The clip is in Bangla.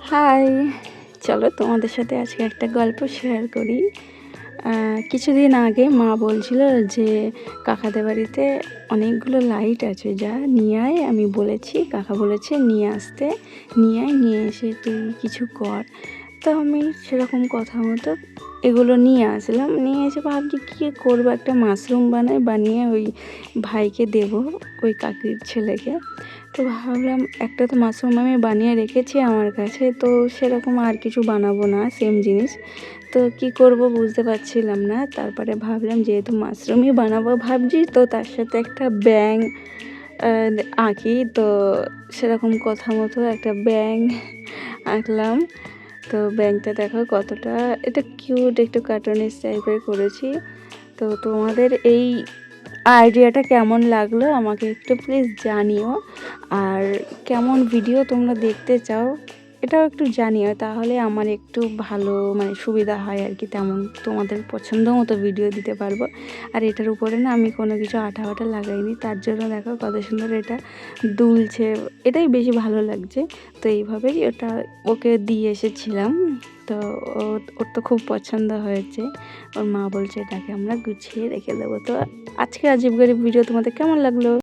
হাই! চলো তোমাদের সাথে আজকে একটা গল্প শেয়ার করি। কিছুদিন আগে মা বলছিল যে কাকাদের বাড়িতে অনেকগুলো লাইট আছে, যা নিয়ে আয়। আমি বলেছি, কাকা বলেছে নিয়ে আসতে। নিয়ে আয়, নিয়ে এসে তুই কিছু কর। তো আমি সেরকম কথা মতো এগুলো নিয়ে আসলাম। নিয়ে এসে ভাবছি কী করবো, একটা মাশরুম বানিয়ে ওই ভাইকে দেবো, ওই কাকির ছেলেকে। তো ভাবলাম একটা তো মাশরুম আমি বানিয়ে রেখেছি আমার কাছে, তো সেরকম আর কিছু বানাবো না, সেম জিনিস। তো কি করব বুঝতে পারছিলাম না। তারপরে ভাবলাম যেহেতু মাশরুমই বানাবো ভাবছি, তো তার সাথে একটা ব্যাঙ আঁকি। তো সেরকম কথা মতো একটা ব্যাঙ আঁকলাম। তো ব্যাঙটা দেখো কতটা এটা কিউট, একটু কার্টুনিস টাইপের করেছি। তো তোমাদের এই আইডিয়াটা কেমন লাগলো আমাকে একটু প্লিজ জানিও। আর কেমন ভিডিও তোমরা দেখতে চাও এটাও একটু জানিও, তাহলে আমার একটু ভালো সুবিধা হয় আর কি। তেমন তোমাদের পছন্দ মতো ভিডিও দিতে পারবো। আর এটার উপরে না আমি কোনো কিছু আঠা লাগাইনি, তার জন্য দেখো কত সুন্দর এটা দুলছে, এটাই বেশি ভালো লাগছে। তো এইভাবেই ওটা ওকে দিয়ে এসেছিলাম। তো ওর তো খুব পছন্দ হয়েছে। ওর মা বলছে এটাকে আমরা গুছিয়ে রেখে দেবো। তো আজকে আজীব গরিব ভিডিও তোমাদের কেমন লাগলো?